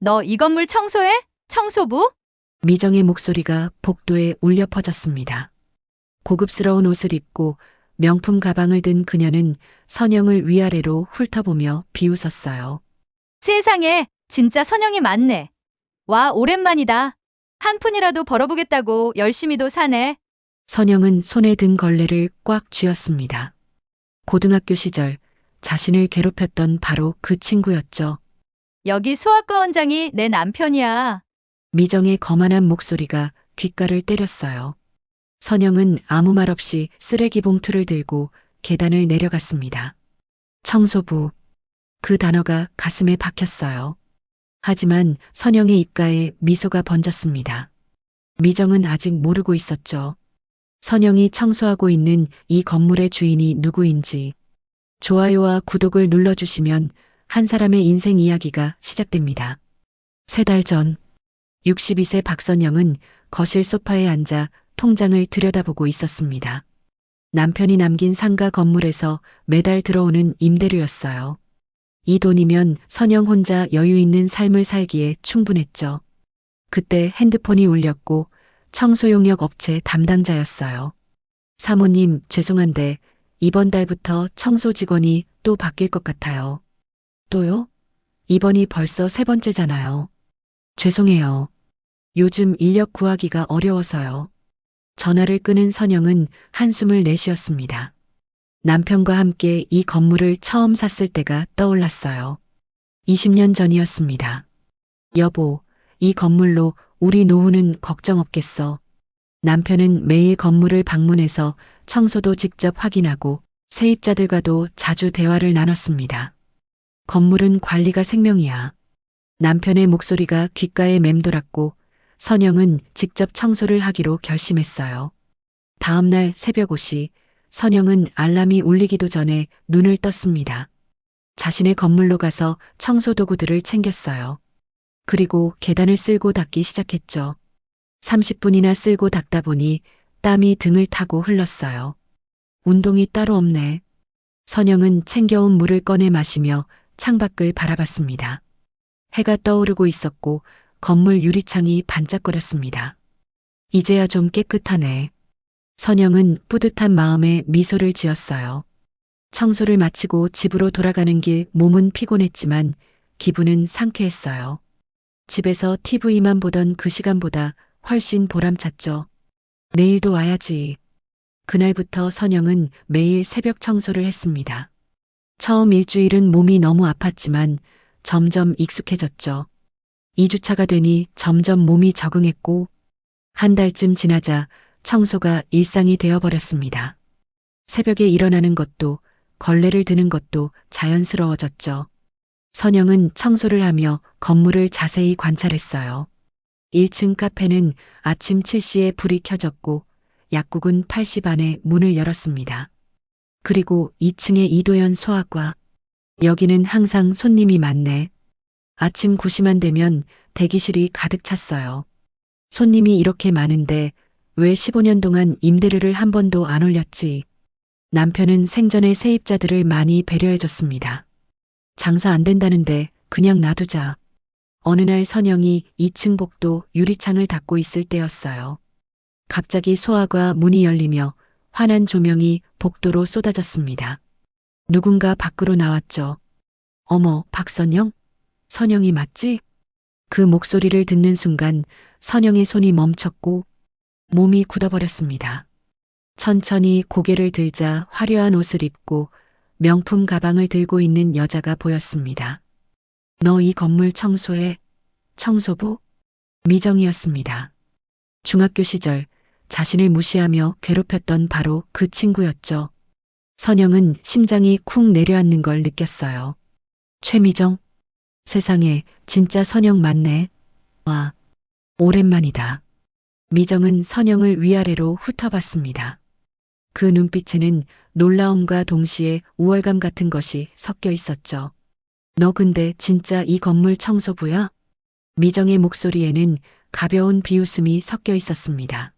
너 이 건물 청소해? 청소부? 미정의 목소리가 복도에 울려 퍼졌습니다. 고급스러운 옷을 입고 명품 가방을 든 그녀는 선영을 위아래로 훑어보며 비웃었어요. 세상에, 진짜 선영이 많네. 와, 오랜만이다. 한 푼이라도 벌어보겠다고 열심히도 사네. 선영은 손에 든 걸레를 꽉 쥐었습니다. 고등학교 시절 자신을 괴롭혔던 바로 그 친구였죠. 여기 소아과 원장이 내 남편이야. 미정의 거만한 목소리가 귓가를 때렸어요. 선영은 아무 말 없이 쓰레기 봉투를 들고 계단을 내려갔습니다. 청소부. 그 단어가 가슴에 박혔어요. 하지만 선영의 입가에 미소가 번졌습니다. 미정은 아직 모르고 있었죠. 선영이 청소하고 있는 이 건물의 주인이 누구인지. 좋아요와 구독을 눌러주시면 한 사람의 인생 이야기가 시작됩니다. 3달 전, 62세 박선영은 거실 소파에 앉아 통장을 들여다보고 있었습니다. 남편이 남긴 상가 건물에서 매달 들어오는 임대료였어요. 이 돈이면 선영 혼자 여유 있는 삶을 살기에 충분했죠. 그때 핸드폰이 울렸고 청소용역 업체 담당자였어요. 사모님, 죄송한데 이번 달부터 청소 직원이 또 바뀔 것 같아요. 또요? 이번이 벌써 3번째잖아요. 죄송해요. 요즘 인력 구하기가 어려워서요. 전화를 끊은 선영은 한숨을 내쉬었습니다. 남편과 함께 이 건물을 처음 샀을 때가 떠올랐어요. 20년 전이었습니다. 여보, 이 건물로 우리 노후는 걱정 없겠어. 남편은 매일 건물을 방문해서 청소도 직접 확인하고 세입자들과도 자주 대화를 나눴습니다. 건물은 관리가 생명이야. 남편의 목소리가 귓가에 맴돌았고 선영은 직접 청소를 하기로 결심했어요. 다음 날 새벽 5시 선영은 알람이 울리기도 전에 눈을 떴습니다. 자신의 건물로 가서 청소 도구들을 챙겼어요. 그리고 계단을 쓸고 닦기 시작했죠. 30분이나 쓸고 닦다 보니 땀이 등을 타고 흘렀어요. 운동이 따로 없네. 선영은 챙겨온 물을 꺼내 마시며 창밖을 바라봤습니다. 해가 떠오르고 있었고 건물 유리창이 반짝거렸습니다. 이제야 좀 깨끗하네. 선영은 뿌듯한 마음에 미소를 지었어요. 청소를 마치고 집으로 돌아가는 길 몸은 피곤했지만 기분은 상쾌했어요. 집에서 TV만 보던 그 시간보다 훨씬 보람찼죠. 내일도 와야지. 그날부터 선영은 매일 새벽 청소를 했습니다. 처음 일주일은 몸이 너무 아팠지만 점점 익숙해졌죠. 2주차가 되니 점점 몸이 적응했고 한 달쯤 지나자 청소가 일상이 되어버렸습니다. 새벽에 일어나는 것도 걸레를 드는 것도 자연스러워졌죠. 선영은 청소를 하며 건물을 자세히 관찰했어요. 1층 카페는 아침 7시에 불이 켜졌고 약국은 8시 반에 문을 열었습니다. 그리고 2층의 이도연 소아과. 여기는 항상 손님이 많네. 아침 9시만 되면 대기실이 가득 찼어요. 손님이 이렇게 많은데 왜 15년 동안 임대료를 한 번도 안 올렸지? 남편은 생전에 세입자들을 많이 배려해줬습니다. 장사 안 된다는데 그냥 놔두자. 어느 날 선영이 2층 복도 유리창을 닫고 있을 때였어요. 갑자기 소아과 문이 열리며 환한 조명이 복도로 쏟아졌습니다. 누군가 밖으로 나왔죠. 어머, 박선영? 선영이 맞지? 그 목소리를 듣는 순간 선영의 손이 멈췄고 몸이 굳어버렸습니다. 천천히 고개를 들자 화려한 옷을 입고 명품 가방을 들고 있는 여자가 보였습니다. 너 이 건물 청소해? 청소부? 미정이었습니다. 중학교 시절 자신을 무시하며 괴롭혔던 바로 그 친구였죠. 선영은 심장이 쿵 내려앉는 걸 느꼈어요. 최미정? 세상에 진짜 선영 맞네. 와, 오랜만이다. 미정은 선영을 위아래로 훑어봤습니다. 그 눈빛에는 놀라움과 동시에 우월감 같은 것이 섞여 있었죠. 너 근데 진짜 이 건물 청소부야? 미정의 목소리에는 가벼운 비웃음이 섞여 있었습니다.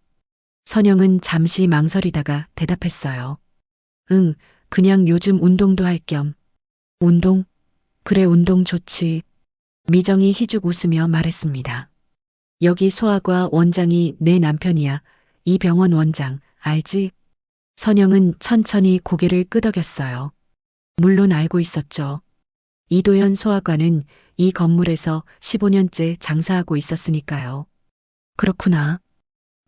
선영은 잠시 망설이다가 대답했어요. 응, 그냥 요즘 운동도 할 겸. 운동? 그래, 운동 좋지. 미정이 희죽 웃으며 말했습니다. 여기 소아과 원장이 내 남편이야. 이 병원 원장, 알지? 선영은 천천히 고개를 끄덕였어요. 물론 알고 있었죠. 이도현 소아과는 이 건물에서 15년째 장사하고 있었으니까요. 그렇구나.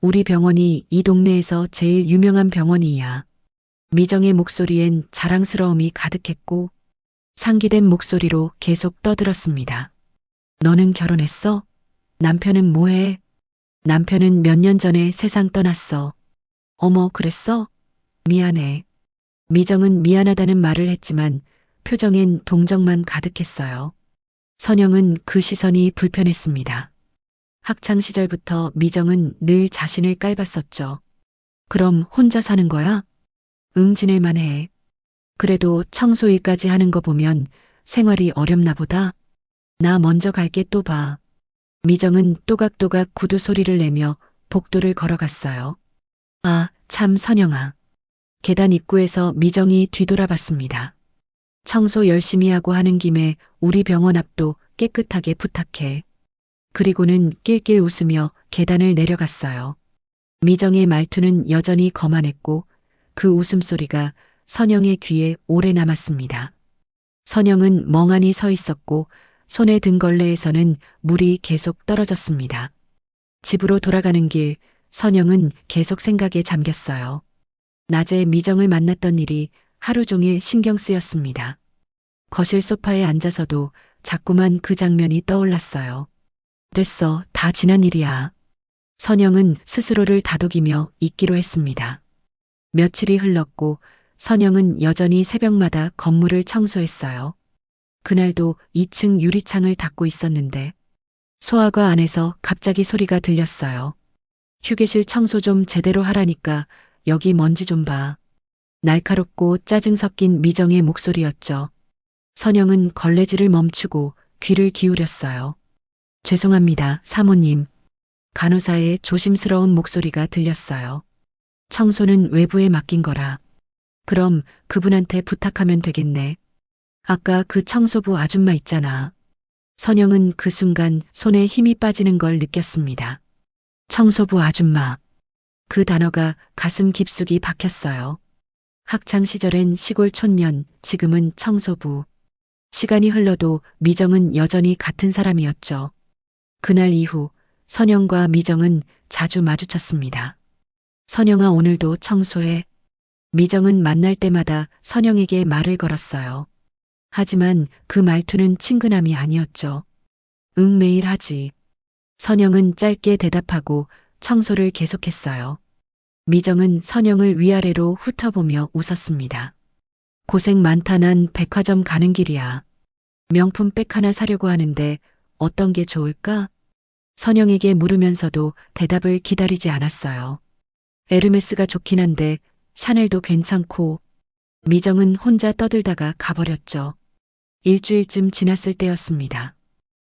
우리 병원이 이 동네에서 제일 유명한 병원이야. 미정의 목소리엔 자랑스러움이 가득했고 상기된 목소리로 계속 떠들었습니다. 너는 결혼했어? 남편은 뭐해? 남편은 몇 년 전에 세상 떠났어. 어머, 그랬어? 미안해. 미정은 미안하다는 말을 했지만 표정엔 동정만 가득했어요. 선영은 그 시선이 불편했습니다. 학창 시절부터 미정은 늘 자신을 깔봤었죠. 그럼 혼자 사는 거야? 응, 지낼만 해. 그래도 청소일까지 하는 거 보면 생활이 어렵나 보다. 나 먼저 갈게 또 봐. 미정은 또각또각 구두 소리를 내며 복도를 걸어갔어요. 아, 참 선영아. 계단 입구에서 미정이 뒤돌아봤습니다. 청소 열심히 하고 하는 김에 우리 병원 앞도 깨끗하게 부탁해. 그리고는 낄낄 웃으며 계단을 내려갔어요. 미정의 말투는 여전히 거만했고 그 웃음소리가 선영의 귀에 오래 남았습니다. 선영은 멍하니 서 있었고 손에 든 걸레에서는 물이 계속 떨어졌습니다. 집으로 돌아가는 길, 선영은 계속 생각에 잠겼어요. 낮에 미정을 만났던 일이 하루 종일 신경 쓰였습니다. 거실 소파에 앉아서도 자꾸만 그 장면이 떠올랐어요. 됐어, 다 지난 일이야. 선영은 스스로를 다독이며 잊기로 했습니다. 며칠이 흘렀고 선영은 여전히 새벽마다 건물을 청소했어요. 그날도 2층 유리창을 닫고 있었는데 소아과 안에서 갑자기 소리가 들렸어요. 휴게실 청소 좀 제대로 하라니까 여기 먼지 좀 봐. 날카롭고 짜증 섞인 미정의 목소리였죠. 선영은 걸레질을 멈추고 귀를 기울였어요. 죄송합니다, 사모님. 간호사의 조심스러운 목소리가 들렸어요. 청소는 외부에 맡긴 거라. 그럼 그분한테 부탁하면 되겠네. 아까 그 청소부 아줌마 있잖아. 선영은 그 순간 손에 힘이 빠지는 걸 느꼈습니다. 청소부 아줌마. 그 단어가 가슴 깊숙이 박혔어요. 학창 시절엔 시골 촌년, 지금은 청소부. 시간이 흘러도 미정은 여전히 같은 사람이었죠. 그날 이후 선영과 미정은 자주 마주쳤습니다. 선영아, 오늘도 청소해. 미정은 만날 때마다 선영에게 말을 걸었어요. 하지만 그 말투는 친근함이 아니었죠. 응, 매일 하지. 선영은 짧게 대답하고 청소를 계속했어요. 미정은 선영을 위아래로 훑어보며 웃었습니다. 고생 많다. 난 백화점 가는 길이야. 명품 백 하나 사려고 하는데 어떤 게 좋을까? 선영에게 물으면서도 대답을 기다리지 않았어요. 에르메스가 좋긴 한데 샤넬도 괜찮고. 미정은 혼자 떠들다가 가버렸죠. 일주일쯤 지났을 때였습니다.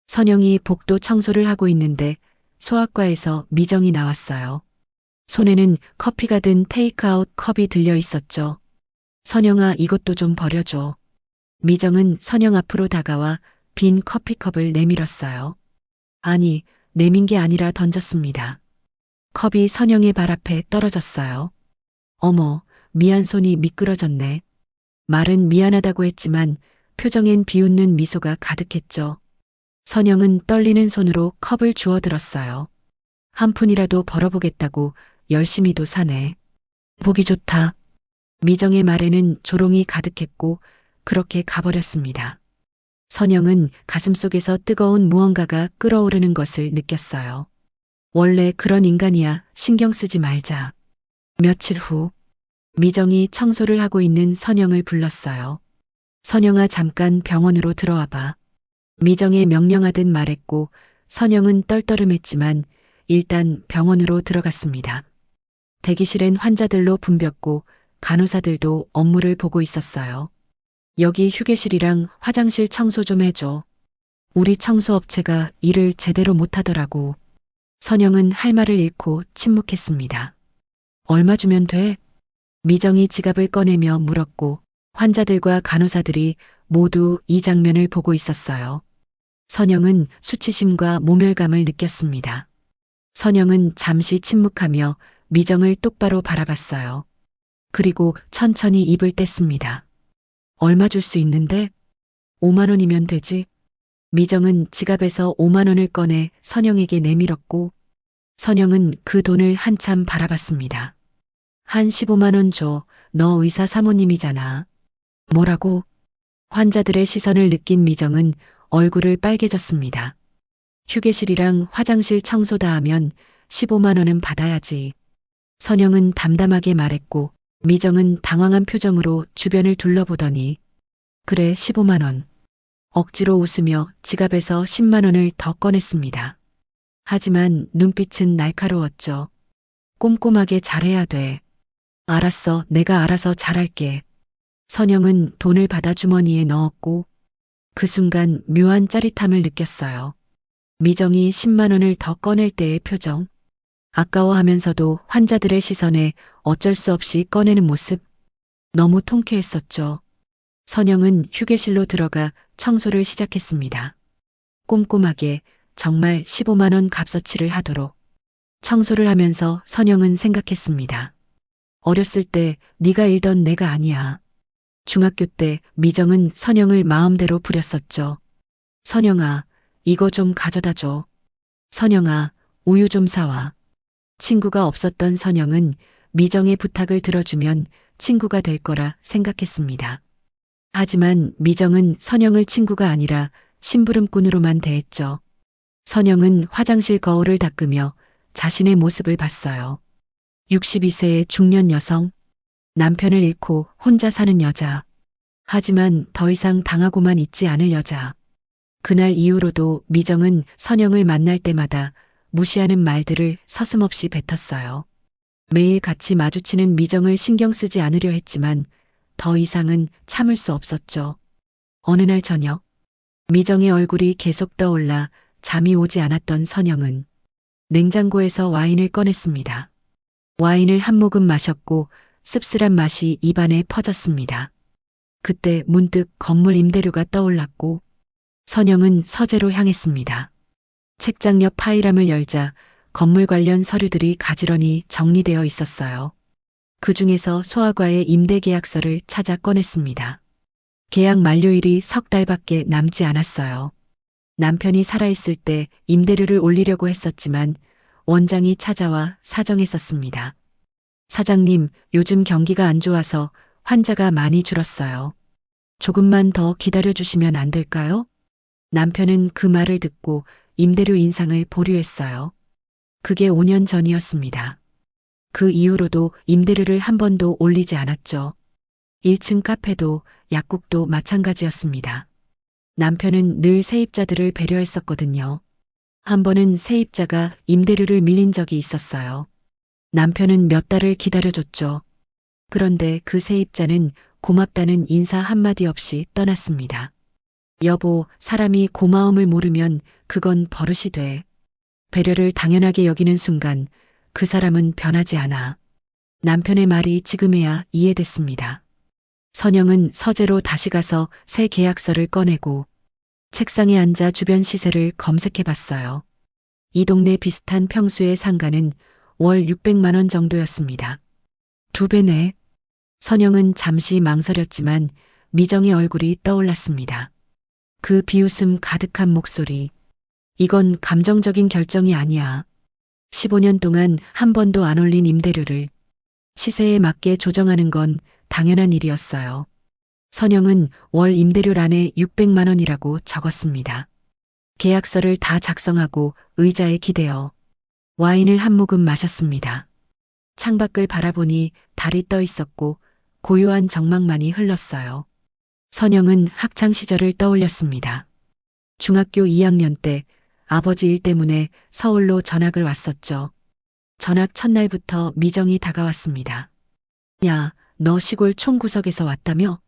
선영이 복도 청소를 하고 있는데 소아과에서 미정이 나왔어요. 손에는 커피가 든 테이크아웃 컵이 들려 있었죠. 선영아, 이것도 좀 버려줘. 미정은 선영 앞으로 다가와 빈 커피컵을 내밀었어요. 아니, 내민 게 아니라 던졌습니다. 컵이 선영의 발 앞에 떨어졌어요. 어머, 미안. 손이 미끄러졌네. 말은 미안하다고 했지만 표정엔 비웃는 미소가 가득했죠. 선영은 떨리는 손으로 컵을 주워들었어요. 한 푼이라도 벌어보겠다고 열심히도 사네. 보기 좋다. 미정의 말에는 조롱이 가득했고 그렇게 가버렸습니다. 선영은 가슴속에서 뜨거운 무언가가 끓어오르는 것을 느꼈어요. 원래 그런 인간이야. 신경 쓰지 말자. 며칠 후 미정이 청소를 하고 있는 선영을 불렀어요. 선영아, 잠깐 병원으로 들어와 봐. 미정의 명령하듯 말했고 선영은 떨떠름했지만 일단 병원으로 들어갔습니다. 대기실엔 환자들로 붐볐고 간호사들도 업무를 보고 있었어요. 여기 휴게실이랑 화장실 청소 좀 해줘. 우리 청소업체가 일을 제대로 못하더라고. 선영은 할 말을 잃고 침묵했습니다. 얼마 주면 돼? 미정이 지갑을 꺼내며 물었고 환자들과 간호사들이 모두 이 장면을 보고 있었어요. 선영은 수치심과 모멸감을 느꼈습니다. 선영은 잠시 침묵하며 미정을 똑바로 바라봤어요. 그리고 천천히 입을 뗐습니다. 얼마 줄 수 있는데? 5만 원이면 되지. 미정은 지갑에서 5만 원을 꺼내 선영에게 내밀었고, 선영은 그 돈을 한참 바라봤습니다. 한 15만 원 줘. 너 의사 사모님이잖아. 뭐라고? 환자들의 시선을 느낀 미정은 얼굴을 빨개졌습니다. 휴게실이랑 화장실 청소 다 하면 15만 원은 받아야지. 선영은 담담하게 말했고, 미정은 당황한 표정으로 주변을 둘러보더니, 그래, 15만 원. 억지로 웃으며 지갑에서 10만 원을 더 꺼냈습니다. 하지만 눈빛은 날카로웠죠. 꼼꼼하게 잘해야 돼. 알았어, 내가 알아서 잘할게. 선영은 돈을 받아 주머니에 넣었고, 그 순간 묘한 짜릿함을 느꼈어요. 미정이 10만 원을 더 꺼낼 때의 표정. 아까워하면서도 환자들의 시선에 어쩔 수 없이 꺼내는 모습. 너무 통쾌했었죠. 선영은 휴게실로 들어가 청소를 시작했습니다. 꼼꼼하게 정말 15만 원 값어치를 하도록. 청소를 하면서 선영은 생각했습니다. 어렸을 때 네가 일던 내가 아니야. 중학교 때 미정은 선영을 마음대로 부렸었죠. 선영아, 이거 좀 가져다 줘. 선영아, 우유 좀 사와. 친구가 없었던 선영은 미정의 부탁을 들어주면 친구가 될 거라 생각했습니다. 하지만 미정은 선영을 친구가 아니라 심부름꾼으로만 대했죠. 선영은 화장실 거울을 닦으며 자신의 모습을 봤어요. 62세의 중년 여성, 남편을 잃고 혼자 사는 여자. 하지만 더 이상 당하고만 있지 않을 여자. 그날 이후로도 미정은 선영을 만날 때마다 무시하는 말들을 서슴없이 뱉었어요. 매일 같이 마주치는 미정을 신경 쓰지 않으려 했지만 더 이상은 참을 수 없었죠. 어느 날 저녁, 미정의 얼굴이 계속 떠올라 잠이 오지 않았던 선영은 냉장고에서 와인을 꺼냈습니다. 와인을 한 모금 마셨고 씁쓸한 맛이 입안에 퍼졌습니다. 그때 문득 건물 임대료가 떠올랐고 선영은 서재로 향했습니다. 책장 옆 파일함을 열자 건물 관련 서류들이 가지런히 정리되어 있었어요. 그 중에서 소아과의 임대계약서를 찾아 꺼냈습니다. 계약 만료일이 석 달밖에 남지 않았어요. 남편이 살아있을 때 임대료를 올리려고 했었지만 원장이 찾아와 사정했었습니다. 사장님, 요즘 경기가 안 좋아서 환자가 많이 줄었어요. 조금만 더 기다려주시면 안 될까요? 남편은 그 말을 듣고 임대료 인상을 보류했어요. 그게 5년 전이었습니다. 그 이후로도 임대료를 한 번도 올리지 않았죠. 1층 카페도 약국도 마찬가지였습니다. 남편은 늘 세입자들을 배려했었거든요. 한 번은 세입자가 임대료를 밀린 적이 있었어요. 남편은 몇 달을 기다려줬죠. 그런데 그 세입자는 고맙다는 인사 한마디 없이 떠났습니다. 여보, 사람이 고마움을 모르면 그건 버릇이 돼. 배려를 당연하게 여기는 순간 그 사람은 변하지 않아. 남편의 말이 지금에야 이해됐습니다. 선영은 서재로 다시 가서 새 계약서를 꺼내고 책상에 앉아 주변 시세를 검색해 봤어요. 이 동네 비슷한 평수의 상가는 월 600만 원 정도였습니다. 2배네. 선영은 잠시 망설였지만 미정의 얼굴이 떠올랐습니다. 그 비웃음 가득한 목소리. 이건 감정적인 결정이 아니야. 15년 동안 한 번도 안 올린 임대료를 시세에 맞게 조정하는 건 당연한 일이었어요. 선영은 월 임대료란에 600만 원이라고 적었습니다. 계약서를 다 작성하고 의자에 기대어 와인을 한 모금 마셨습니다. 창밖을 바라보니 달이 떠 있었고 고요한 정막만이 흘렀어요. 선영은 학창 시절을 떠올렸습니다. 중학교 2학년 때 아버지 일 때문에 서울로 전학을 왔었죠. 전학 첫날부터 미정이 다가왔습니다. 야, 너 시골 총구석에서 왔다며?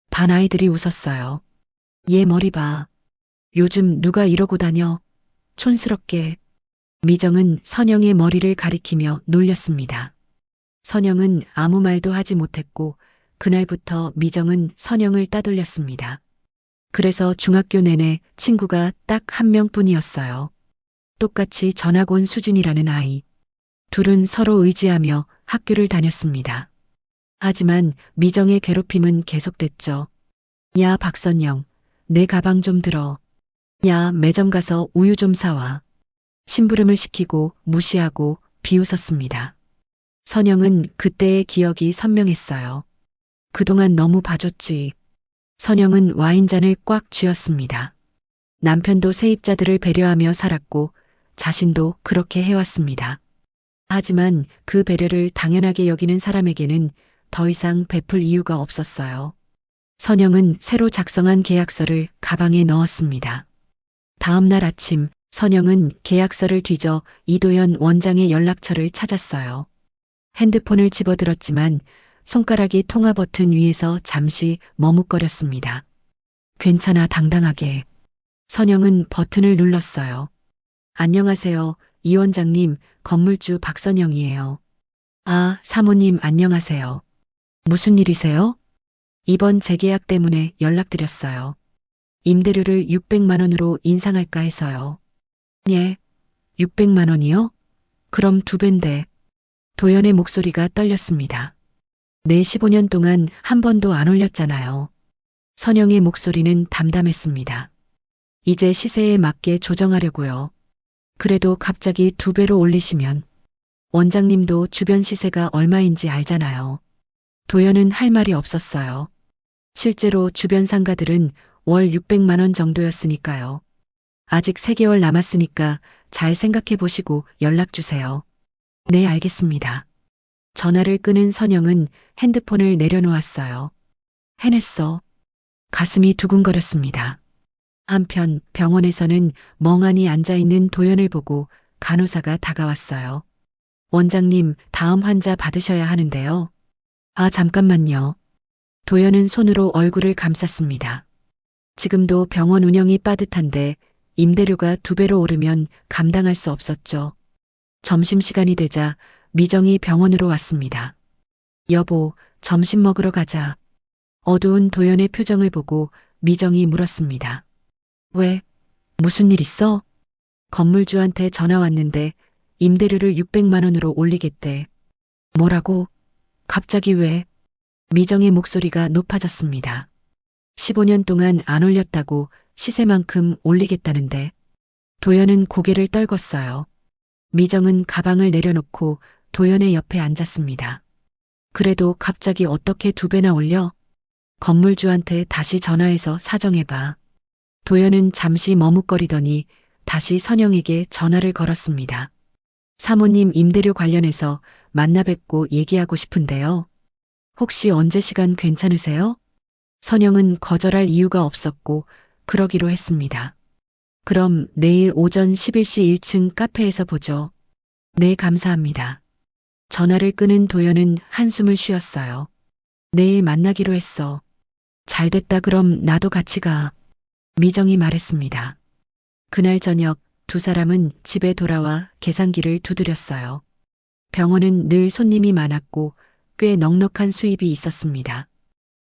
반 아이들이 웃었어요. 얘 머리 봐. 요즘 누가 이러고 다녀? 촌스럽게. 미정은 선영의 머리를 가리키며 놀렸습니다. 선영은 아무 말도 하지 못했고 그날부터 미정은 선영을 따돌렸습니다. 그래서 중학교 내내 친구가 딱 한 명뿐이었어요. 똑같이 전학 온 수진이라는 아이. 둘은 서로 의지하며 학교를 다녔습니다. 하지만 미정의 괴롭힘은 계속됐죠. 야, 박선영, 내 가방 좀 들어. 야, 매점 가서 우유 좀 사와. 심부름을 시키고 무시하고 비웃었습니다. 선영은 그때의 기억이 선명했어요. 그동안 너무 봐줬지. 선영은 와인잔을 꽉 쥐었습니다. 남편도 세입자들을 배려하며 살았고 자신도 그렇게 해왔습니다. 하지만 그 배려를 당연하게 여기는 사람에게는 더 이상 베풀 이유가 없었어요. 선영은 새로 작성한 계약서를 가방에 넣었습니다. 다음 날 아침 선영은 계약서를 뒤져 이도현 원장의 연락처를 찾았어요. 핸드폰을 집어들었지만 손가락이 통화 버튼 위에서 잠시 머뭇거렸습니다. 괜찮아, 당당하게. 선영은 버튼을 눌렀어요. 안녕하세요, 이 원장님, 건물주 박선영이에요. 아, 사모님 안녕하세요. 무슨 일이세요? 이번 재계약 때문에 연락드렸어요. 임대료를 600만 원으로 인상할까 해서요. 예, 600만 원이요? 그럼 2배인데. 도연의 목소리가 떨렸습니다. 내 15년 동안 한 번도 안 올렸잖아요. 선영의 목소리는 담담했습니다. 이제 시세에 맞게 조정하려고요. 그래도 갑자기 2배로 올리시면 원장님도 주변 시세가 얼마인지 알잖아요. 도연은 할 말이 없었어요. 실제로 주변 상가들은 월 600만 원 정도였으니까요. 아직 3개월 남았으니까 잘 생각해 보시고 연락 주세요. 네, 알겠습니다. 전화를 끊은 선영은 핸드폰을 내려놓았어요. 해냈어. 가슴이 두근거렸습니다. 한편 병원에서는 멍하니 앉아있는 도연을 보고 간호사가 다가왔어요. 원장님, 다음 환자 받으셔야 하는데요. 아, 잠깐만요. 도연은 손으로 얼굴을 감쌌습니다. 지금도 병원 운영이 빠듯한데 임대료가 2배로 오르면 감당할 수 없었죠. 점심시간이 되자 미정이 병원으로 왔습니다. 여보, 점심 먹으러 가자. 어두운 도연의 표정을 보고 미정이 물었습니다. 왜? 무슨 일 있어? 건물주한테 전화 왔는데 임대료를 600만 원으로 올리겠대. 뭐라고? 갑자기 왜? 미정의 목소리가 높아졌습니다. 15년 동안 안 올렸다고 시세만큼 올리겠다는데. 도연은 고개를 떨궜어요. 미정은 가방을 내려놓고 도연의 옆에 앉았습니다. 그래도 갑자기 어떻게 2배나 올려? 건물주한테 다시 전화해서 사정해봐. 도연은 잠시 머뭇거리더니 다시 선영에게 전화를 걸었습니다. 사모님, 임대료 관련해서 만나 뵙고 얘기하고 싶은데요. 혹시 언제 시간 괜찮으세요? 선영은 거절할 이유가 없었고 그러기로 했습니다. 그럼 내일 오전 11시 1층 카페에서 보죠. 네, 감사합니다. 전화를 끊은 도연은 한숨을 쉬었어요. 내일 만나기로 했어. 잘됐다, 그럼 나도 같이 가. 미정이 말했습니다. 그날 저녁 2사람은 집에 돌아와 계산기를 두드렸어요. 병원은 늘 손님이 많았고 꽤 넉넉한 수입이 있었습니다.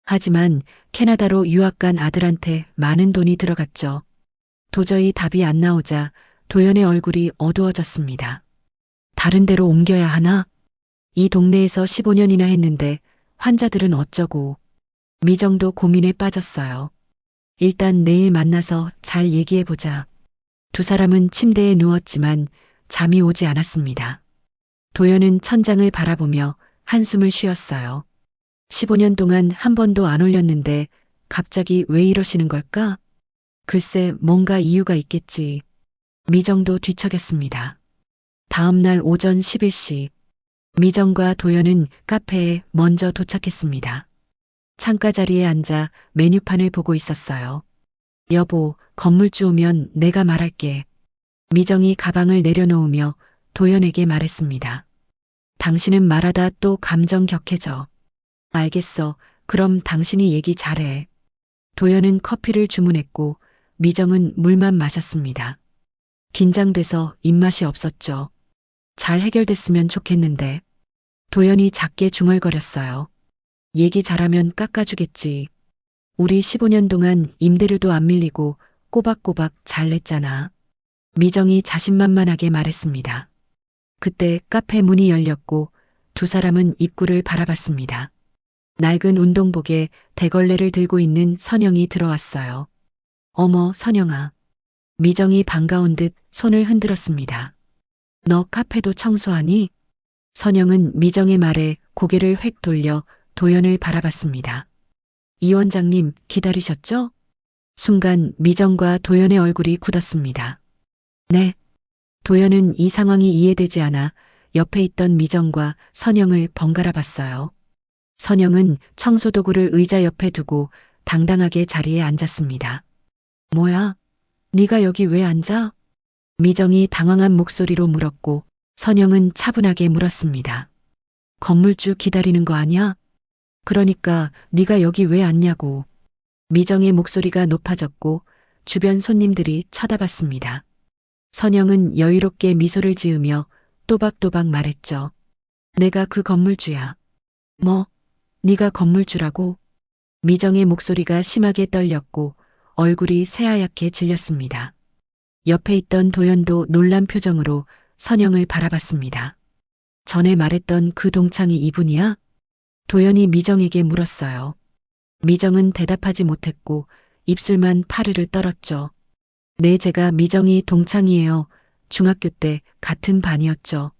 하지만 캐나다로 유학 간 아들한테 많은 돈이 들어갔죠. 도저히 답이 안 나오자 도연의 얼굴이 어두워졌습니다. 다른 데로 옮겨야 하나? 이 동네에서 15년이나 했는데 환자들은 어쩌고. 미정도 고민에 빠졌어요. 일단 내일 만나서 잘 얘기해보자. 2사람은 침대에 누웠지만 잠이 오지 않았습니다. 도연은 천장을 바라보며 한숨을 쉬었어요. 15년 동안 한 번도 안 올렸는데 갑자기 왜 이러시는 걸까? 글쎄, 뭔가 이유가 있겠지. 미정도 뒤척였습니다. 다음 날 오전 11시 미정과 도연은 카페에 먼저 도착했습니다. 창가 자리에 앉아 메뉴판을 보고 있었어요. 여보, 건물주 오면 내가 말할게. 미정이 가방을 내려놓으며 도연에게 말했습니다. 당신은 말하다 또 감정 격해져. 알겠어. 그럼 당신이 얘기 잘해. 도연은 커피를 주문했고 미정은 물만 마셨습니다. 긴장돼서 입맛이 없었죠. 잘 해결됐으면 좋겠는데. 도연이 작게 중얼거렸어요. 얘기 잘하면 깎아주겠지. 우리 15년 동안 임대료도 안 밀리고 꼬박꼬박 잘 냈잖아. 미정이 자신만만하게 말했습니다. 그때 카페 문이 열렸고 두 사람은 입구를 바라봤습니다. 낡은 운동복에 대걸레를 들고 있는 선영이 들어왔어요. 어머, 선영아. 미정이 반가운 듯 손을 흔들었습니다. 너 카페도 청소하니? 선영은 미정의 말에 고개를 획 돌려 도연을 바라봤습니다. 이 원장님 기다리셨죠? 순간 미정과 도연의 얼굴이 굳었습니다. 네. 도연은 이 상황이 이해되지 않아 옆에 있던 미정과 선영을 번갈아 봤어요. 선영은 청소도구를 의자 옆에 두고 당당하게 자리에 앉았습니다. 뭐야? 네가 여기 왜 앉아? 미정이 당황한 목소리로 물었고 선영은 차분하게 물었습니다. 건물주 기다리는 거 아니야? 그러니까 네가 여기 왜 앉냐고. 미정의 목소리가 높아졌고 주변 손님들이 쳐다봤습니다. 선영은 여유롭게 미소를 지으며 또박또박 말했죠. 내가 그 건물주야. 뭐? 네가 건물주라고? 미정의 목소리가 심하게 떨렸고 얼굴이 새하얗게 질렸습니다. 옆에 있던 도연도 놀란 표정으로 선영을 바라봤습니다. 전에 말했던 그 동창이 이분이야? 도연이 미정에게 물었어요. 미정은 대답하지 못했고 입술만 파르르 떨었죠. 네, 제가 미정이 동창이에요. 중학교 때 같은 반이었죠.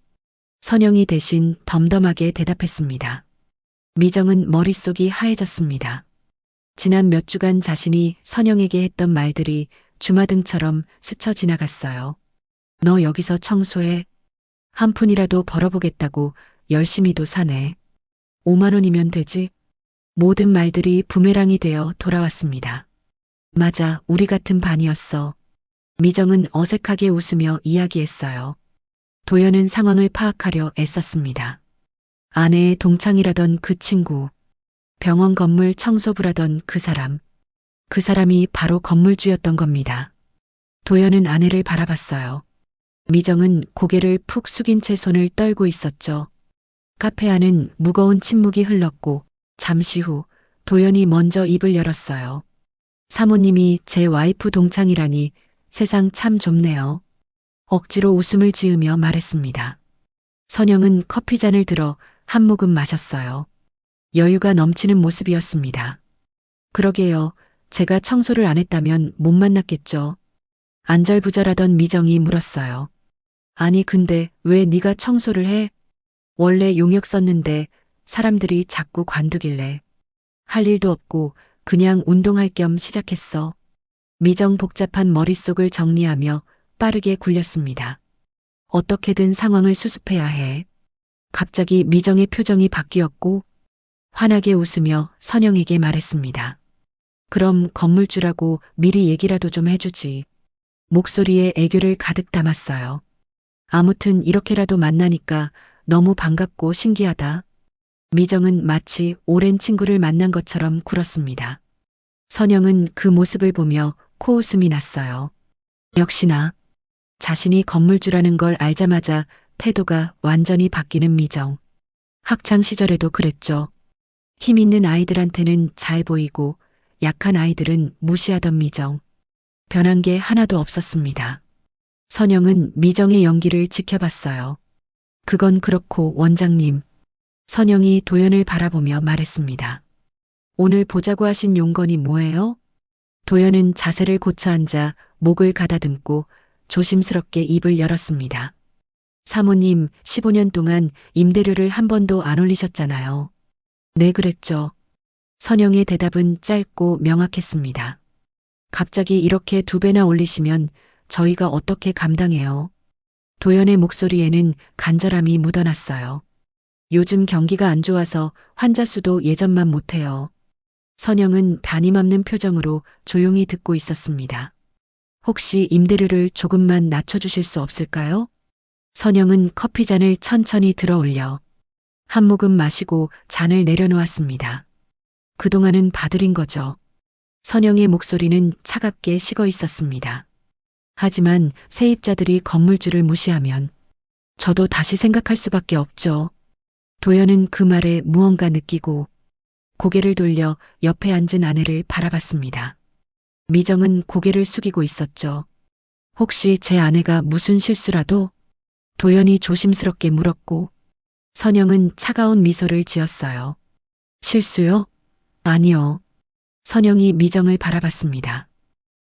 선영이 대신 덤덤하게 대답했습니다. 미정은 머릿속이 하얘졌습니다. 지난 몇 주간 자신이 선영에게 했던 말들이 주마등처럼 스쳐 지나갔어요. 너 여기서 청소해. 한 푼이라도 벌어보겠다고 열심히도 사네. 5만 원이면 되지. 모든 말들이 부메랑이 되어 돌아왔습니다. 맞아, 우리 같은 반이었어. 미정은 어색하게 웃으며 이야기했어요. 도연은 상황을 파악하려 애썼습니다. 아내의 동창이라던 그 친구, 병원 건물 청소부라던 그 사람이 바로 건물주였던 겁니다. 도연은 아내를 바라봤어요. 미정은 고개를 푹 숙인 채 손을 떨고 있었죠. 카페 안은 무거운 침묵이 흘렀고 잠시 후 도연이 먼저 입을 열었어요. 사모님이 제 와이프 동창이라니 세상 참 좁네요. 억지로 웃음을 지으며 말했습니다. 선영은 커피잔을 들어 한 모금 마셨어요. 여유가 넘치는 모습이었습니다. 그러게요. 제가 청소를 안 했다면 못 만났겠죠. 안절부절하던 미정이 물었어요. 아니 근데 왜 네가 청소를 해? 원래 용역 썼는데 사람들이 자꾸 관두길래. 할 일도 없고 그냥 운동할 겸 시작했어. 미정 복잡한 머릿속을 정리하며 빠르게 굴렸습니다. 어떻게든 상황을 수습해야 해. 갑자기 미정의 표정이 바뀌었고 환하게 웃으며 선영에게 말했습니다. 그럼 건물주라고 미리 얘기라도 좀 해주지. 목소리에 애교를 가득 담았어요. 아무튼 이렇게라도 만나니까 너무 반갑고 신기하다. 미정은 마치 오랜 친구를 만난 것처럼 굴었습니다. 선영은 그 모습을 보며 코웃음이 났어요. 역시나 자신이 건물주라는 걸 알자마자 태도가 완전히 바뀌는 미정. 학창 시절에도 그랬죠. 힘 있는 아이들한테는 잘 보이고 약한 아이들은 무시하던 미정. 변한 게 하나도 없었습니다. 선영은 미정의 연기를 지켜봤어요. 그건 그렇고 원장님. 선영이 도연을 바라보며 말했습니다. 오늘 보자고 하신 용건이 뭐예요? 도연은 자세를 고쳐 앉아 목을 가다듬고 조심스럽게 입을 열었습니다. 사모님, 15년 동안 임대료를 한 번도 안 올리셨잖아요. 네, 그랬죠. 선영의 대답은 짧고 명확했습니다. 갑자기 이렇게 2배나 올리시면 저희가 어떻게 감당해요? 도연의 목소리에는 간절함이 묻어났어요. 요즘 경기가 안 좋아서 환자 수도 예전만 못해요. 선영은 반임 없는 표정으로 조용히 듣고 있었습니다. 혹시 임대료를 조금만 낮춰주실 수 없을까요? 선영은 커피잔을 천천히 들어 올려 한 모금 마시고 잔을 내려놓았습니다. 그동안은 봐드린 거죠. 선영의 목소리는 차갑게 식어 있었습니다. 하지만 세입자들이 건물주를 무시하면 저도 다시 생각할 수밖에 없죠. 도연은 그 말에 무언가 느끼고 고개를 돌려 옆에 앉은 아내를 바라봤습니다. 미정은 고개를 숙이고 있었죠. 혹시 제 아내가 무슨 실수라도? 도연이 조심스럽게 물었고 선영은 차가운 미소를 지었어요. 실수요? 아니요. 선영이 미정을 바라봤습니다.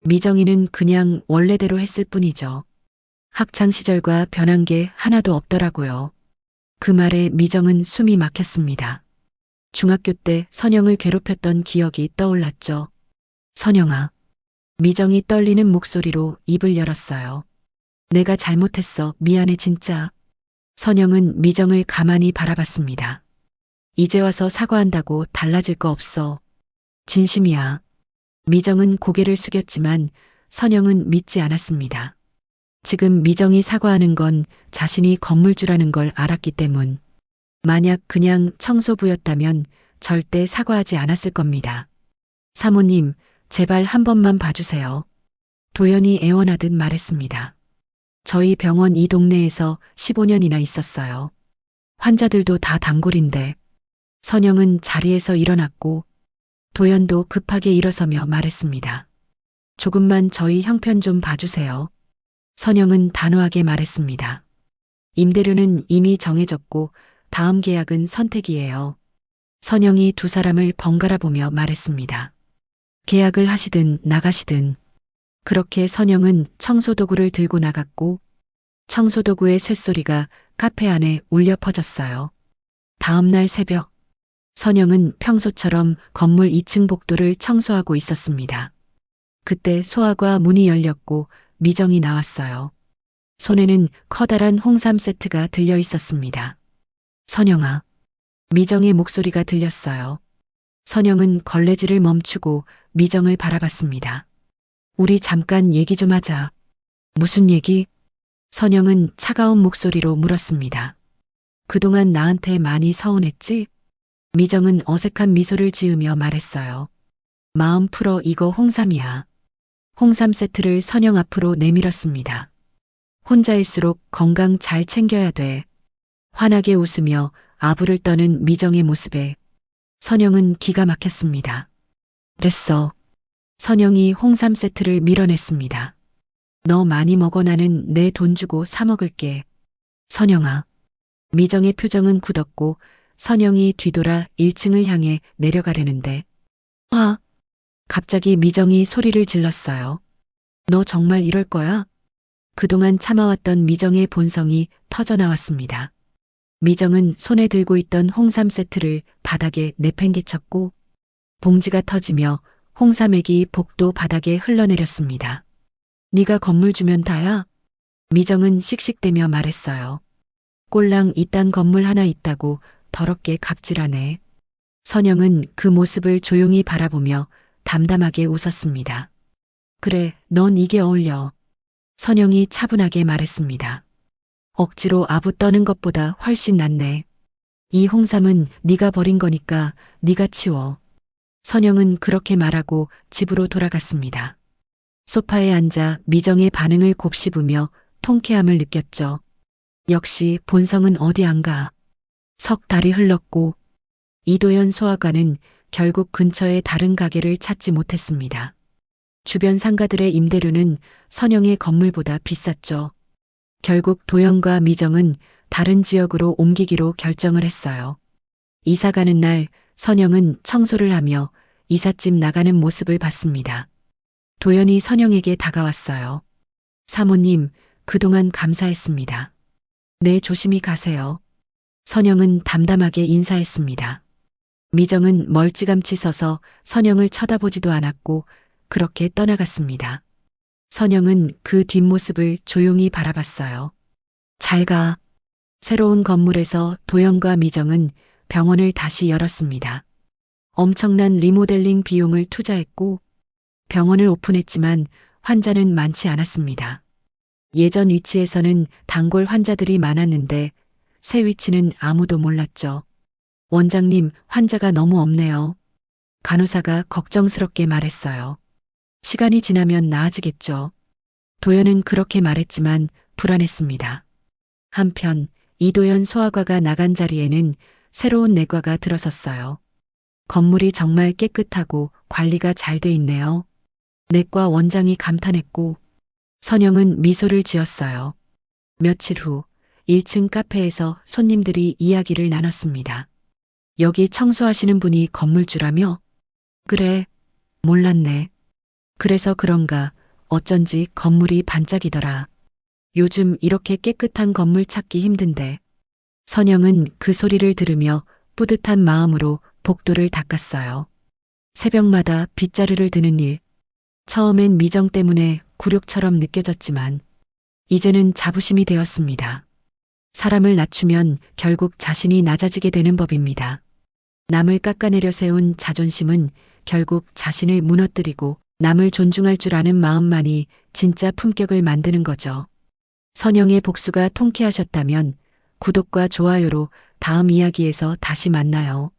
미정이는 그냥 원래대로 했을 뿐이죠. 학창 시절과 변한 게 하나도 없더라고요. 그 말에 미정은 숨이 막혔습니다. 중학교 때 선영을 괴롭혔던 기억이 떠올랐죠. 선영아. 미정이 떨리는 목소리로 입을 열었어요. 내가 잘못했어. 미안해 진짜. 선영은 미정을 가만히 바라봤습니다. 이제 와서 사과한다고 달라질 거 없어. 진심이야. 미정은 고개를 숙였지만 선영은 믿지 않았습니다. 지금 미정이 사과하는 건 자신이 건물주라는 걸 알았기 때문. 만약 그냥 청소부였다면 절대 사과하지 않았을 겁니다. 사모님, 제발 한 번만 봐주세요. 도연이 애원하듯 말했습니다. 저희 병원 이 동네에서 15년이나 있었어요. 환자들도 다 단골인데. 선영은 자리에서 일어났고 도연도 급하게 일어서며 말했습니다. 조금만 저희 형편 좀 봐주세요. 선영은 단호하게 말했습니다. 임대료는 이미 정해졌고 다음 계약은 선택이에요. 선영이 두 사람을 번갈아 보며 말했습니다. 계약을 하시든 나가시든. 그렇게 선영은 청소도구를 들고 나갔고 청소도구의 쇳소리가 카페 안에 울려 퍼졌어요. 다음 날 새벽 선영은 평소처럼 건물 2층 복도를 청소하고 있었습니다. 그때 소화과 문이 열렸고 미정이 나왔어요. 손에는 커다란 홍삼 세트가 들려 있었습니다. 선영아. 미정의 목소리가 들렸어요. 선영은 걸레질을 멈추고 미정을 바라봤습니다. 우리 잠깐 얘기 좀 하자. 무슨 얘기? 선영은 차가운 목소리로 물었습니다. 그동안 나한테 많이 서운했지? 미정은 어색한 미소를 지으며 말했어요. 마음 풀어 이거 홍삼이야. 홍삼 세트를 선영 앞으로 내밀었습니다. 혼자일수록 건강 잘 챙겨야 돼. 환하게 웃으며 아부를 떠는 미정의 모습에 선영은 기가 막혔습니다. 됐어. 선영이 홍삼 세트를 밀어냈습니다. 너 많이 먹어. 나는 내 돈 주고 사 먹을게. 선영아. 미정의 표정은 굳었고 선영이 뒤돌아 1층을 향해 내려가려는데 갑자기 미정이 소리를 질렀어요. 너 정말 이럴 거야? 그동안 참아왔던 미정의 본성이 터져나왔습니다. 미정은 손에 들고 있던 홍삼 세트를 바닥에 내팽개쳤고 봉지가 터지며 홍삼액이 복도 바닥에 흘러내렸습니다. 네가 건물 주면 다야? 미정은 씩씩대며 말했어요. 꼴랑 이딴 건물 하나 있다고 더럽게 갑질하네. 선영은 그 모습을 조용히 바라보며 담담하게 웃었습니다. 그래, 넌 이게 어울려. 선영이 차분하게 말했습니다. 억지로 아부 떠는 것보다 훨씬 낫네. 이 홍삼은 네가 버린 거니까 네가 치워. 선영은 그렇게 말하고 집으로 돌아갔습니다. 소파에 앉아 미정의 반응을 곱씹으며 통쾌함을 느꼈죠. 역시 본성은 어디 안 가. 석 달이 흘렀고 이도연 소화관은 결국 근처의 다른 가게를 찾지 못했습니다. 주변 상가들의 임대료는 선영의 건물보다 비쌌죠. 결국 도연과 미정은 다른 지역으로 옮기기로 결정을 했어요. 이사 가는 날 선영은 청소를 하며 이삿짐 나가는 모습을 봤습니다. 도연이 선영에게 다가왔어요. 사모님, 그동안 감사했습니다. 네, 조심히 가세요. 선영은 담담하게 인사했습니다. 미정은 멀찌감치 서서 선영을 쳐다보지도 않았고 그렇게 떠나갔습니다. 선영은 그 뒷모습을 조용히 바라봤어요. 잘 가. 새로운 건물에서 도연과 미정은 병원을 다시 열었습니다. 엄청난 리모델링 비용을 투자했고 병원을 오픈했지만 환자는 많지 않았습니다. 예전 위치에서는 단골 환자들이 많았는데 새 위치는 아무도 몰랐죠. 원장님, 환자가 너무 없네요. 간호사가 걱정스럽게 말했어요. 시간이 지나면 나아지겠죠. 도연은 그렇게 말했지만 불안했습니다. 한편 이도연 소아과가 나간 자리에는 새로운 내과가 들어섰어요. 건물이 정말 깨끗하고 관리가 잘 돼 있네요. 내과 원장이 감탄했고 선영은 미소를 지었어요. 며칠 후 1층 카페에서 손님들이 이야기를 나눴습니다. 여기 청소하시는 분이 건물주라며? 그래, 몰랐네. 그래서 그런가 어쩐지 건물이 반짝이더라. 요즘 이렇게 깨끗한 건물 찾기 힘든데. 선영은 그 소리를 들으며 뿌듯한 마음으로 복도를 닦았어요. 새벽마다 빗자루를 드는 일. 처음엔 미정 때문에 굴욕처럼 느껴졌지만 이제는 자부심이 되었습니다. 사람을 낮추면 결국 자신이 낮아지게 되는 법입니다. 남을 깎아내려 세운 자존심은 결국 자신을 무너뜨리고 남을 존중할 줄 아는 마음만이 진짜 품격을 만드는 거죠. 선영의 복수가 통쾌하셨다면 구독과 좋아요로 다음 이야기에서 다시 만나요.